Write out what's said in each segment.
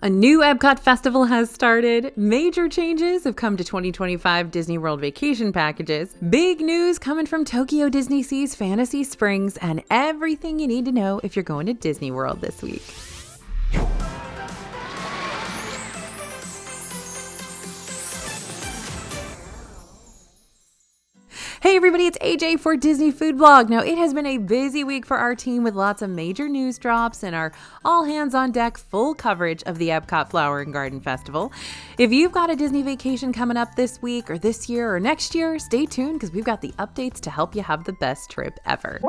A new Epcot festival has started. Major changes have come to 2025 Disney World vacation packages. Big news coming from Tokyo DisneySea's Fantasy Springs, and everything you need to know if you're going to Disney World this week. Hey everybody, it's AJ for Disney Food Blog. Now, it has been a busy week for our team with lots of major news drops and our all hands on deck full coverage of the Epcot Flower and Garden Festival. If you've got a Disney vacation coming up this week or this year or next year, stay tuned because we've got the updates to help you have the best trip ever.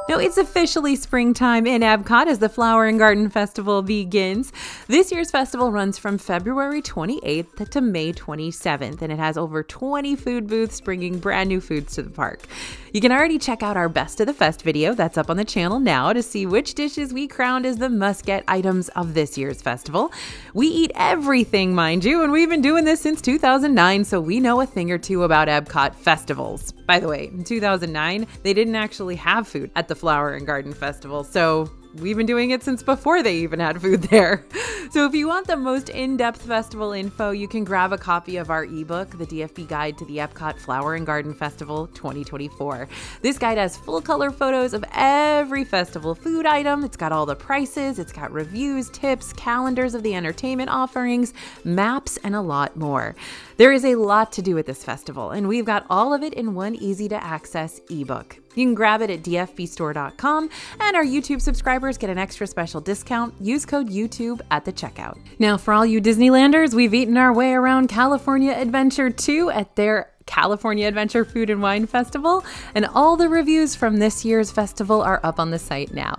Now, it's officially springtime in Epcot as the Flower and Garden Festival begins. This year's festival runs from February 28th to May 27th, and it has over 20 food booths bringing brand new foods to the park. You can already check out our Best of the Fest video that's up on the channel now to see which dishes we crowned as the must-get items of this year's festival. We eat everything, mind you, and we've been doing this since 2009, so we know a thing or two about Epcot festivals. By the way, in 2009, they didn't actually have food at the Flower and Garden Festival, so we've been doing it since before they even had food there. So if you want the most in-depth festival info, you can grab a copy of our ebook, The DFB Guide to the Epcot Flower and Garden Festival 2024. This guide has full color photos of every festival food item. It's got all the prices, it's got reviews, tips, calendars of the entertainment offerings, maps, and a lot more. There is a lot to do at this festival, and we've got all of it in one easy-to-access ebook. You can grab it at dfbstore.com, and our YouTube subscribers get an extra special discount. Use code YouTube at the checkout. Now, for all you Disneylanders, we've eaten our way around California Adventure 2 at their California Adventure Food and Wine Festival, and all the reviews from this year's festival are up on the site now.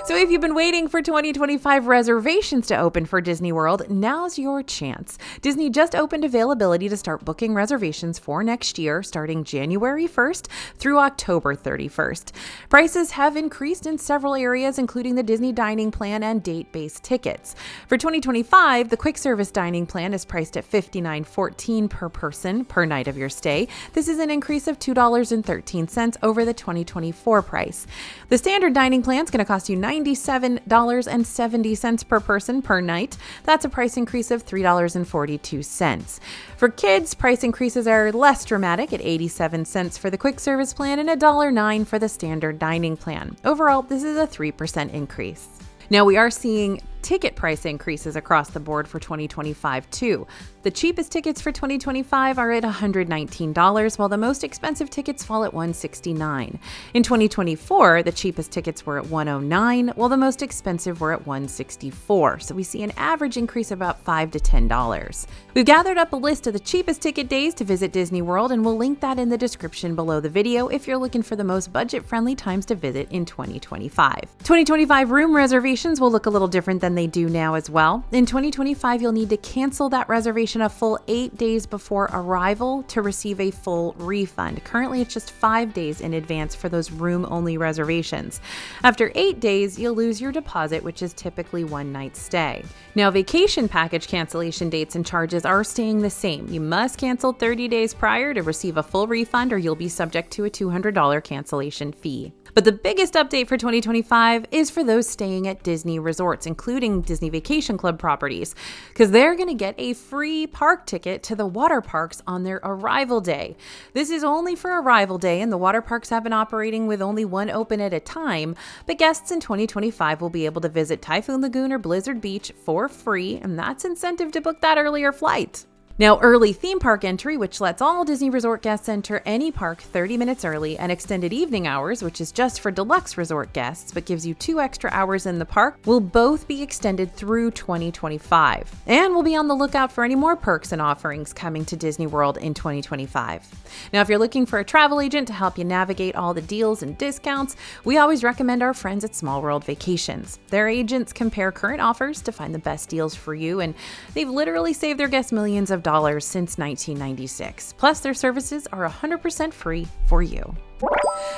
So if you've been waiting for 2025 reservations to open for Disney World, now's your chance. Disney just opened availability to start booking reservations for next year, starting January 1st through October 31st. Prices have increased in several areas, including the Disney Dining Plan and date-based tickets. For 2025, the quick service dining plan is priced at $59.14 per person per night of your stay. This is an increase of $2.13 over the 2024 price. The standard dining plan is going to cost you $97.70 per person per night. That's a price increase of $3.42. For kids, price increases are less dramatic at 87 cents for the quick service plan and $1.09 for the standard dining plan. Overall, this is a 3% increase. Now, we are seeing ticket price increases across the board for 2025 too. The cheapest tickets for 2025 are at $119, while the most expensive tickets fall at $169. In 2024, the cheapest tickets were at $109, while the most expensive were at $164. So we see an average increase of about $5 to $10. We've gathered up a list of the cheapest ticket days to visit Disney World, and we'll link that in the description below the video if you're looking for the most budget-friendly times to visit in 2025. 2025 room reservations will look a little different than they do now as well. In 2025, you'll need to cancel that reservation a full 8 days before arrival to receive a full refund. Currently, it's just 5 days in advance for those room-only reservations. After 8 days, you'll lose your deposit, which is typically one night stay. Now, vacation package cancellation dates and charges are staying the same. You must cancel 30 days prior to receive a full refund, or you'll be subject to a $200 cancellation fee. But the biggest update for 2025 is for those staying at Disney resorts, including Disney Vacation Club properties, because they're going to get a free park ticket to the water parks on their arrival day. This is only for arrival day, and the water parks have been operating with only one open at a time, but guests in 2025 will be able to visit Typhoon Lagoon or Blizzard Beach for free, and that's incentive to book that earlier flight. Now, early theme park entry, which lets all Disney Resort guests enter any park 30 minutes early, and extended evening hours, which is just for deluxe resort guests but gives you 2 extra hours in the park, will both be extended through 2025. And we'll be on the lookout for any more perks and offerings coming to Disney World in 2025. Now, if you're looking for a travel agent to help you navigate all the deals and discounts, we always recommend our friends at Small World Vacations. Their agents compare current offers to find the best deals for you, and they've literally saved their guests millions of dollars since 1996. Plus, their services are 100% free for you.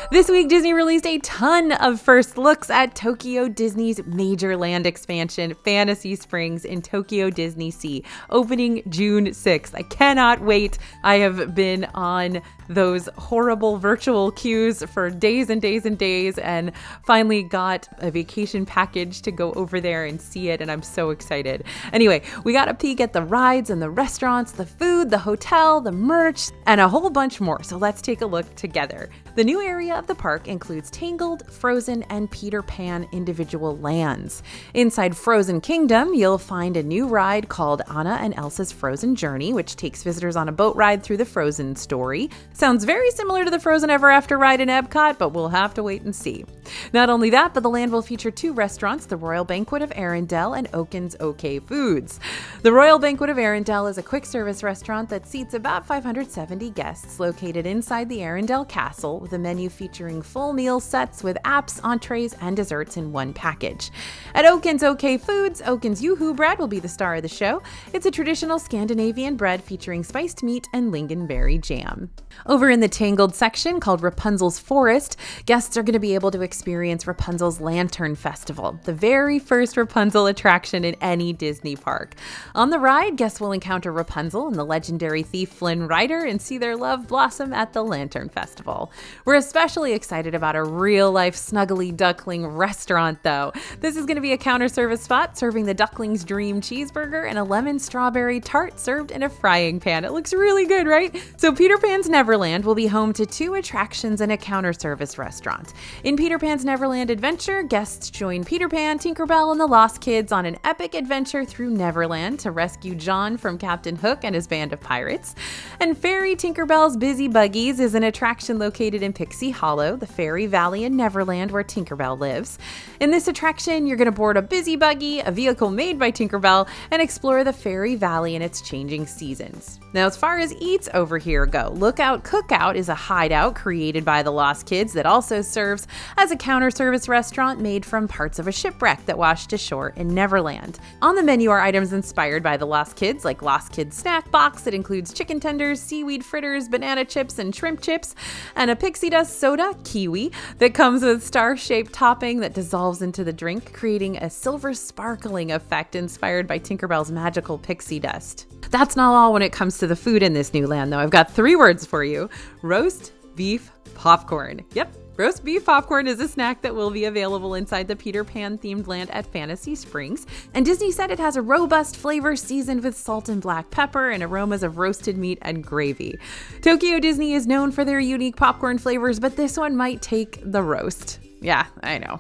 This week, Disney released a ton of first looks at Tokyo Disney's major land expansion, Fantasy Springs in Tokyo DisneySea, opening June 6th. I cannot wait. I have been on those horrible virtual queues for days and days and days, and finally got a vacation package to go over there and see it, and I'm so excited. Anyway, we got a peek at the rides and the restaurants, the food, the hotel, the merch, and a whole bunch more, so let's take a look together. The new area of the park includes Tangled, Frozen, and Peter Pan individual lands. Inside Frozen Kingdom, you'll find a new ride called Anna and Elsa's Frozen Journey, which takes visitors on a boat ride through the Frozen story. Sounds very similar to the Frozen Ever After ride in Epcot, but we'll have to wait and see. Not only that, but the land will feature 2 restaurants, the Royal Banquet of Arendelle and Oaken's OK Foods. The Royal Banquet of Arendelle is a quick service restaurant that seats about 570 guests located inside the Arendelle Castle, with a menu featuring full meal sets with apps, entrees, and desserts in one package. At Oaken's OK Foods, Oaken's Yoo-Hoo bread will be the star of the show. It's a traditional Scandinavian bread featuring spiced meat and lingonberry jam. Over in the Tangled section, called Rapunzel's Forest, guests are going to be able to experience Rapunzel's Lantern Festival, the very first Rapunzel attraction in any Disney park. On the ride, guests will encounter Rapunzel and the legendary thief Flynn Rider and see their love blossom at the Lantern Festival. We're especially excited about a real-life Snuggly Duckling restaurant, though. This is going to be a counter service spot serving the Duckling's Dream Cheeseburger and a lemon strawberry tart served in a frying pan. It looks really good, right? So Peter Pan's Neverland will be home to 2 attractions and a counter service restaurant. In Peter Pan's Neverland Adventure, guests join Peter Pan, Tinkerbell, and the Lost Kids on an epic adventure through Neverland to rescue John from Captain Hook and his band of pirates. And Fairy Tinkerbell's Busy Buggies is an attraction located in Pixie Hollow, the fairy valley in Neverland where Tinkerbell lives. In this attraction, you're going to board a Busy Buggy, a vehicle made by Tinkerbell, and explore the fairy valley in its changing seasons. Now, as far as eats over here go, Lookout Cookout is a hideout created by the Lost Kids that also serves as a counter service restaurant made from parts of a shipwreck that washed ashore in Neverland. On the menu are items inspired by the Lost Kids, like Lost Kids Snack Box that includes chicken tenders, seaweed fritters, banana chips, and shrimp chips, and a pixie dust soda, kiwi, that comes with star-shaped topping that dissolves into the drink, creating a silver sparkling effect inspired by Tinkerbell's magical pixie dust. That's not all when it comes to the food in this new land, though. I've got 3 words for you: roast beef popcorn. Yep. Roast beef popcorn is a snack that will be available inside the Peter Pan themed land at Fantasy Springs. And Disney said it has a robust flavor seasoned with salt and black pepper and aromas of roasted meat and gravy. Tokyo Disney is known for their unique popcorn flavors, but this one might take the roast. Yeah, I know.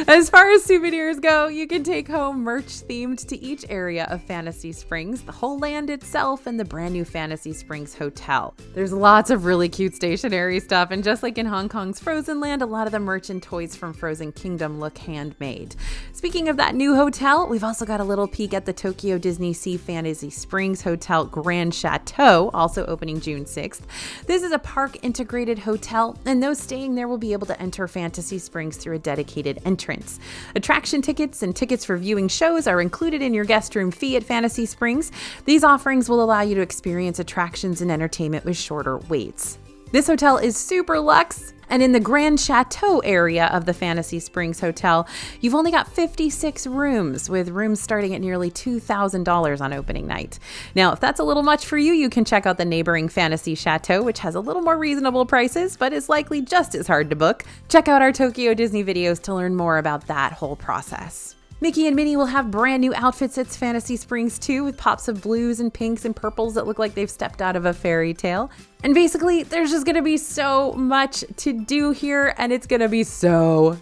As far as souvenirs go, you can take home merch themed to each area of Fantasy Springs, the whole land itself, and the brand new Fantasy Springs Hotel. There's lots of really cute stationery stuff, and just like in Hong Kong's Frozen Land, a lot of the merch and toys from Frozen Kingdom look handmade. Speaking of that new hotel, we've also got a little peek at the Tokyo DisneySea Fantasy Springs Hotel Grand Chateau, also opening June 6th. This is a park integrated hotel, and those staying there will be able to enter Fantasy Springs through a dedicated entrance. Attraction tickets and tickets for viewing shows are included in your guest room fee at Fantasy Springs. These offerings will allow you to experience attractions and entertainment with shorter waits. This hotel is super luxe, and in the Grand Chateau area of the Fantasy Springs Hotel, you've only got 56 rooms, with rooms starting at nearly $2,000 on opening night. Now, if that's a little much for you, you can check out the neighboring Fantasy Chateau, which has a little more reasonable prices, but is likely just as hard to book. Check out our Tokyo Disney videos to learn more about that whole process. Mickey and Minnie will have brand new outfits at Fantasy Springs too, with pops of blues and pinks and purples that look like they've stepped out of a fairy tale. And basically, there's just going to be so much to do here, and it's going to be so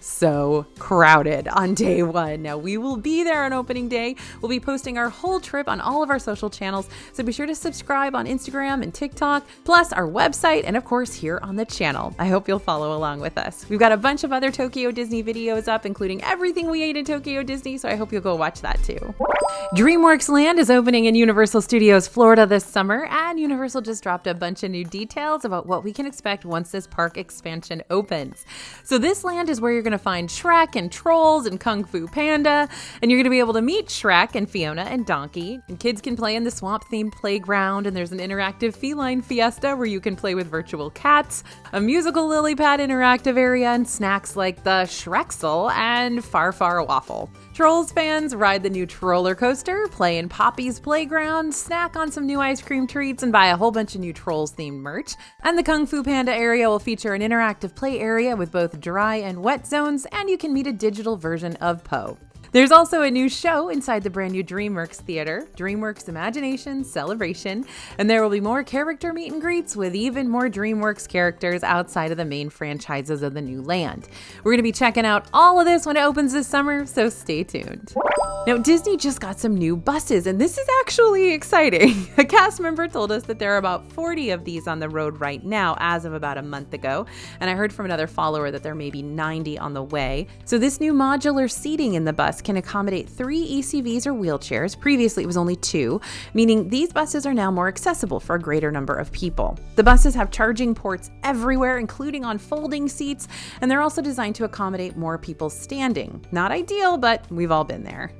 crowded on day 1. Now, we will be there on opening day. We'll be posting our whole trip on all of our social channels, so be sure to subscribe on Instagram and TikTok, plus our website, and of course, here on the channel. I hope you'll follow along with us. We've got a bunch of other Tokyo Disney videos up, including everything we ate in Tokyo Disney, so I hope you'll go watch that too. DreamWorks Land is opening in Universal Studios Florida this summer, and Universal just dropped a bunch of new you details about what we can expect once this park expansion opens. So this land is where you're going to find Shrek and Trolls and Kung Fu Panda, and you're going to be able to meet Shrek and Fiona and Donkey. And kids can play in the swamp-themed playground, and there's an interactive feline fiesta where you can play with virtual cats, a musical lily pad interactive area, and snacks like the Shrexel and Far Waffle. Trolls fans ride the new Troller Coaster, play in Poppy's Playground, snack on some new ice cream treats, and buy a whole bunch of new Trolls-themed merch. And the Kung Fu Panda area will feature an interactive play area with both dry and wet zones, and you can meet a digital version of Po. There's also a new show inside the brand new DreamWorks theater, DreamWorks Imagination Celebration, and there will be more character meet and greets with even more DreamWorks characters outside of the main franchises of the new land. We're going to be checking out all of this when it opens this summer, so stay tuned. Now, Disney just got some new buses, and this is actually exciting. A cast member told us that there are about 40 of these on the road right now as of about a month ago, and I heard from another follower that there may be 90 on the way. So this new modular seating in the bus can accommodate 3 ECVs or wheelchairs. Previously, it was only 2, meaning these buses are now more accessible for a greater number of people. The buses have charging ports everywhere, including on folding seats, and they're also designed to accommodate more people standing. Not ideal, but we've all been there.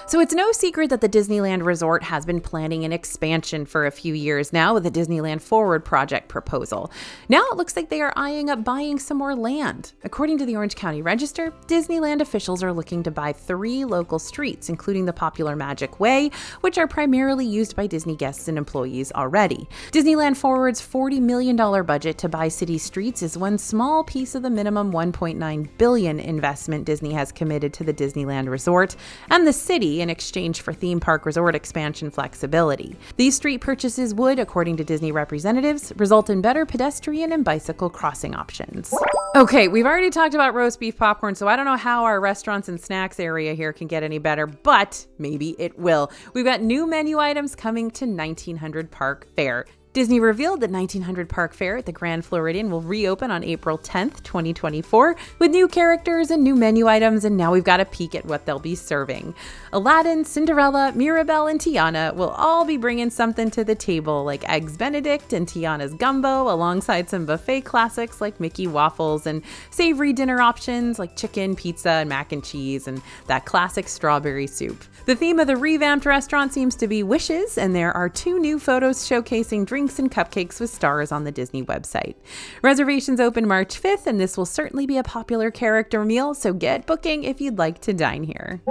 So it's no secret that the Disneyland Resort has been planning an expansion for a few years now with the Disneyland Forward project proposal. Now it looks like they are eyeing up buying some more land. According to the Orange County Register, Disneyland officials are looking to buy 3 local streets, including the popular Magic Way, which are primarily used by Disney guests and employees already. Disneyland Forward's $40 million budget to buy city streets is one small piece of the minimum $1.9 billion investment Disney has committed to the Disneyland Resort and the city in exchange for theme park resort expansion flexibility. These street purchases would, according to Disney representatives, result in better pedestrian and bicycle crossing options. Okay, we've already talked about roast beef popcorn, so I don't know how our restaurants and snacks area here can get any better, but maybe it will. We've got new menu items coming to 1900 Park Fare. Disney revealed that 1900 Park Fare at the Grand Floridian will reopen on April 10th, 2024, with new characters and new menu items, and now we've got a peek at what they'll be serving. Aladdin, Cinderella, Mirabelle, and Tiana will all be bringing something to the table, like Eggs Benedict and Tiana's Gumbo, alongside some buffet classics like Mickey Waffles and savory dinner options like chicken, pizza, and mac and cheese, and that classic strawberry soup. The theme of the revamped restaurant seems to be wishes, and there are 2 new photos showcasing drinks and cupcakes with stars on the Disney website. Reservations open March 5th, and this will certainly be a popular character meal, so get booking if you'd like to dine here.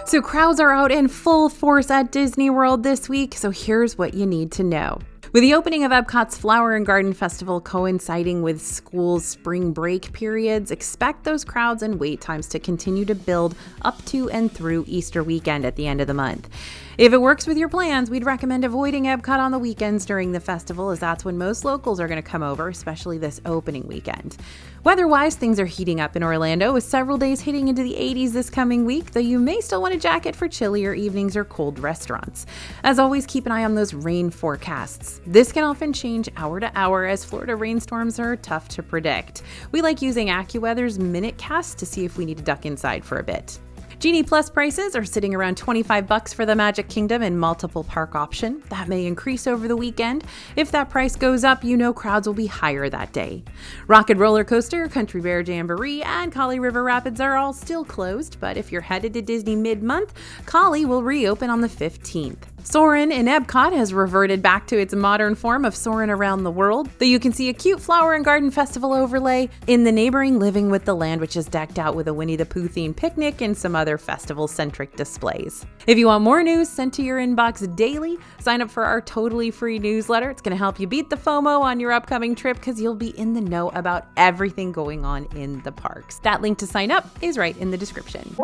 So crowds are out in full force at Disney World this week, so here's what you need to know. With the opening of Epcot's Flower and Garden Festival coinciding with school's spring break periods, expect those crowds and wait times to continue to build up to and through Easter weekend at the end of the month. If it works with your plans, we'd recommend avoiding Epcot on the weekends during the festival, as that's when most locals are going to come over, especially this opening weekend. Weather-wise, things are heating up in Orlando, with several days hitting into the 80s this coming week, though you may still want a jacket for chillier evenings or cold restaurants. As always, keep an eye on those rain forecasts. This can often change hour to hour, as Florida rainstorms are tough to predict. We like using AccuWeather's MinuteCast to see if we need to duck inside for a bit. Genie Plus prices are sitting around $25 for the Magic Kingdom and multiple park option. That may increase over the weekend. If that price goes up, you know crowds will be higher that day. Rocket Roller Coaster, Country Bear Jamboree, and Kali River Rapids are all still closed, but if you're headed to Disney mid-month, Kali will reopen on the 15th. Soarin' in Epcot has reverted back to its modern form of Soarin' Around the World, though you can see a cute Flower and Garden Festival overlay in the neighboring Living with the Land, which is decked out with a Winnie the Pooh themed picnic and some other festival-centric displays. If you want more news sent to your inbox daily, sign up for our totally free newsletter. It's going to help you beat the FOMO on your upcoming trip, because you'll be in the know about everything going on in the parks. That link to sign up is right in the description.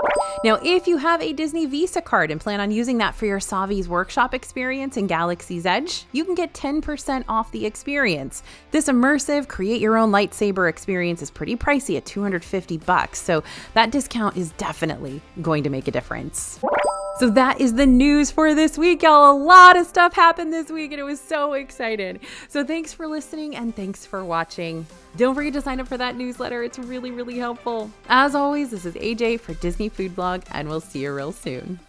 Now, if you have a Disney Visa card and plan on using that for your Savi's workshop experience in Galaxy's Edge, you can get 10% off the experience. This immersive, create-your-own lightsaber experience is pretty pricey at $250, so that discount is definitely going to make a difference. So that is the news for this week, y'all. A lot of stuff happened this week, and it was so exciting. So thanks for listening, and thanks for watching. Don't forget to sign up for that newsletter. It's really, really helpful. As always, this is AJ for Disney Food Blog, and we'll see you real soon.